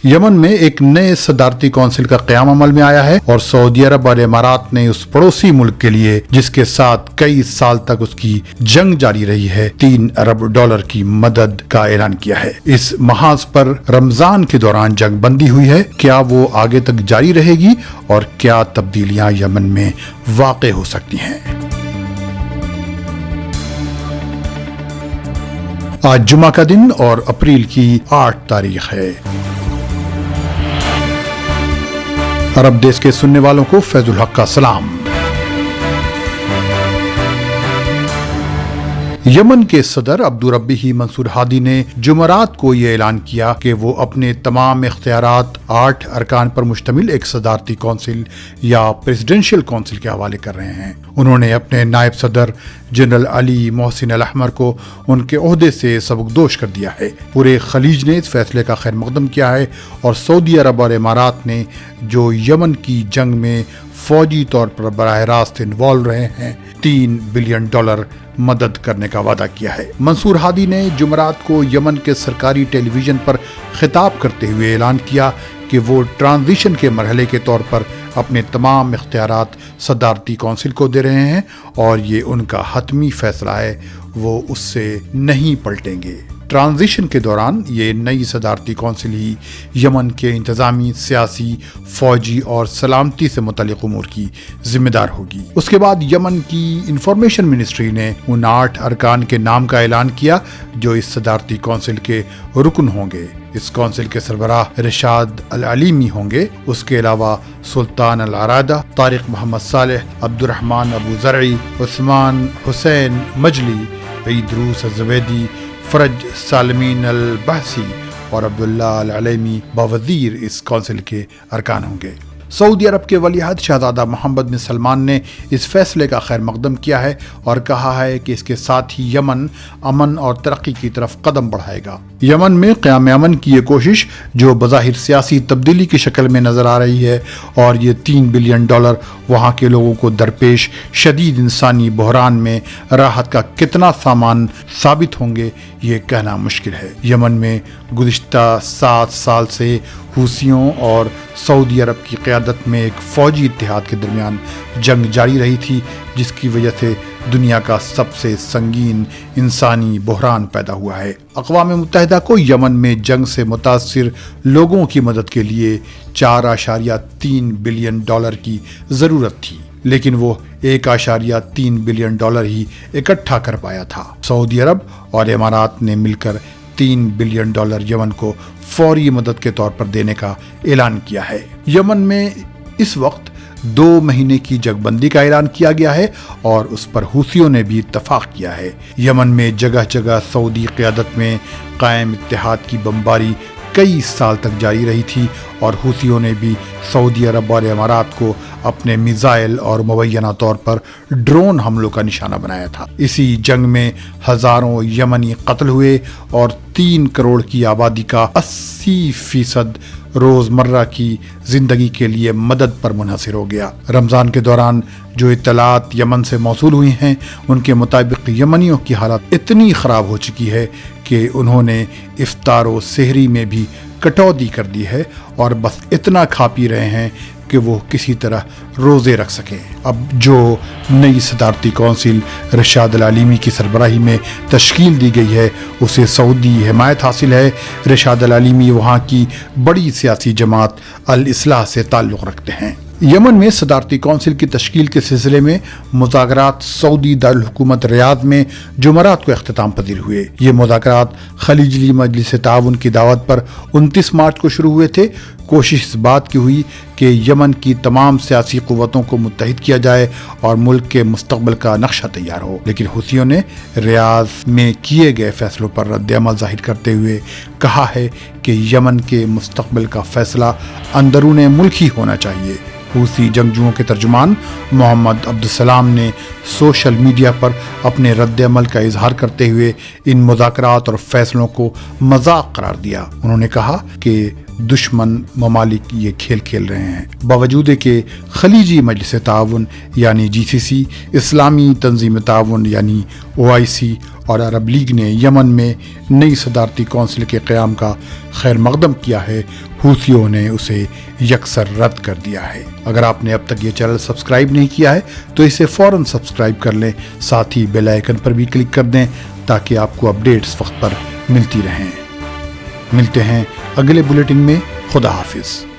یمن میں ایک نئے صدارتی کونسل کا قیام عمل میں آیا ہے اور سعودی عرب اور امارات نے اس پڑوسی ملک کے لیے جس کے ساتھ کئی سال تک اس کی جنگ جاری رہی ہے $3 ارب کی مدد کا اعلان کیا ہے۔ اس محاذ پر رمضان کے دوران جنگ بندی ہوئی ہے، کیا وہ آگے تک جاری رہے گی اور کیا تبدیلیاں یمن میں واقع ہو سکتی ہیں؟ آج جمعہ کا دن اور اپریل کی 8 تاریخ ہے۔ عرب دیش کے سننے والوں کو فیض الحق کا سلام۔ یمن کے صدر عبدالربی منصور ہادی نے جمعرات کو یہ اعلان کیا کہ وہ اپنے تمام اختیارات 8 ارکان پر مشتمل ایک صدارتی کونسل یا پریزیڈنشل کونسل کے حوالے کر رہے ہیں۔ انہوں نے اپنے نائب صدر جنرل علی محسن الاحمر کو ان کے عہدے سے سبکدوش کر دیا ہے۔ پورے خلیج نے اس فیصلے کا خیر مقدم کیا ہے اور سعودی عرب اور امارات نے جو یمن کی جنگ میں فوجی طور پر براہ راست انوالو رہے ہیں $3 بلین مدد کرنے کا وعدہ کیا ہے۔ منصور ہادی نے جمعرات کو یمن کے سرکاری ٹیلی ویژن پر خطاب کرتے ہوئے اعلان کیا کہ وہ ٹرانزیشن کے مرحلے کے طور پر اپنے تمام اختیارات صدارتی کونسل کو دے رہے ہیں اور یہ ان کا حتمی فیصلہ ہے، وہ اس سے نہیں پلٹیں گے۔ ٹرانزیشن کے دوران یہ نئی صدارتی کونسل ہی یمن کے انتظامی، سیاسی، فوجی اور سلامتی سے متعلق امور کی ذمہ دار ہوگی۔ اس کے بعد یمن کی انفارمیشن منسٹری نے ان 8 ارکان کے نام کا اعلان کیا جو اس صدارتی کونسل کے رکن ہوں گے۔ اس کونسل کے سربراہ رشاد العلیمی ہوں گے۔ اس کے علاوہ سلطان العرادہ، طارق محمد صالح، عبدالرحمن ابو زرعی، عثمان حسین مجلی، عیدروس الزبیدی، فرج سالمین البحثی اور عبداللہ العلیمی باوزیر اس کونسل کے ارکان ہوں گے۔ سعودی عرب کے ولی عہد شہزادہ محمد بن سلمان نے اس فیصلے کا خیر مقدم کیا ہے اور کہا ہے کہ اس کے ساتھ ہی یمن امن اور ترقی کی طرف قدم بڑھائے گا۔ یمن میں قیام امن کی یہ کوشش جو بظاہر سیاسی تبدیلی کی شکل میں نظر آ رہی ہے اور یہ $3 بلین وہاں کے لوگوں کو درپیش شدید انسانی بحران میں راحت کا کتنا سامان ثابت ہوں گے یہ کہنا مشکل ہے۔ یمن میں گزشتہ 7 سال سے حوثیوں اور سعودی عرب کی قیادت میں ایک فوجی اتحاد کے درمیان جنگ جاری رہی تھی جس کی وجہ سے دنیا کا سب سے سنگین انسانی بحران پیدا ہوا ہے۔ اقوام متحدہ کو یمن میں جنگ سے متاثر لوگوں کی مدد کے لیے $4.3 بلین کی ضرورت تھی، لیکن وہ $1.3 بلین ہی اکٹھا کر پایا تھا۔ سعودی عرب اور امارات نے مل کر $3 بلین یمن کو فوری مدد کے طور پر دینے کا اعلان کیا ہے۔ یمن میں اس وقت 2 مہینے کی جنگ بندی کا اعلان کیا گیا ہے اور اس پر حوثیوں نے بھی اتفاق کیا ہے۔ یمن میں جگہ جگہ سعودی قیادت میں قائم اتحاد کی بمباری کئی سال تک جاری رہی تھی اور حوثیوں نے بھی سعودی عرب اور امارات کو اپنے میزائل اور مبینہ طور پر ڈرون حملوں کا نشانہ بنایا تھا۔ اسی جنگ میں ہزاروں یمنی قتل ہوئے اور 3 کروڑ کی آبادی کا 80% روزمرہ کی زندگی کے لیے مدد پر منحصر ہو گیا۔ رمضان کے دوران جو اطلاعات یمن سے موصول ہوئی ہیں ان کے مطابق یمنیوں کی حالت اتنی خراب ہو چکی ہے کہ انہوں نے افطار و سحری میں بھی کٹوتی کر دی ہے اور بس اتنا کھا پی رہے ہیں کہ وہ کسی طرح روزے رکھ سکیں۔ اب جو نئی صدارتی کونسل رشاد العلیمی کی سربراہی میں تشکیل دی گئی ہے اسے سعودی حمایت حاصل ہے۔ رشاد العلیمی وہاں کی بڑی سیاسی جماعت الاصلاح سے تعلق رکھتے ہیں۔ یمن میں صدارتی کونسل کی تشکیل کے سلسلے میں مذاکرات سعودی دارالحکومت ریاض میں جمعرات کو اختتام پذیر ہوئے۔ یہ مذاکرات خلیجی مجلس تعاون کی دعوت پر 29 مارچ کو شروع ہوئے تھے۔ کوشش اس بات کی ہوئی کہ یمن کی تمام سیاسی قوتوں کو متحد کیا جائے اور ملک کے مستقبل کا نقشہ تیار ہو، لیکن حوثیوں نے ریاض میں کیے گئے فیصلوں پر رد عمل ظاہر کرتے ہوئے کہا ہے کہ یمن کے مستقبل کا فیصلہ اندرون ملک ہی ہونا چاہیے۔ حوثی جنگجوؤں کے ترجمان محمد عبدالسلام نے سوشل میڈیا پر اپنے رد عمل کا اظہار کرتے ہوئے ان مذاکرات اور فیصلوں کو مذاق قرار دیا۔ انہوں نے کہا کہ دشمن ممالک یہ کھیل کھیل رہے ہیں۔ باوجود کہ خلیجی مجلس تعاون یعنی GCC، اسلامی تنظیم تعاون یعنی OIC اور عرب لیگ نے یمن میں نئی صدارتی کونسل کے قیام کا خیر مقدم کیا ہے، حوثیوں نے اسے یکسر رد کر دیا ہے۔ اگر آپ نے اب تک یہ چینل سبسکرائب نہیں کیا ہے تو اسے فوراً سبسکرائب کر لیں، ساتھ ہی بیل آئیکن پر بھی کلک کر دیں تاکہ آپ کو اپڈیٹس وقت پر ملتی رہیں۔ ملتے ہیں اگلے بلیٹن میں۔ خدا حافظ۔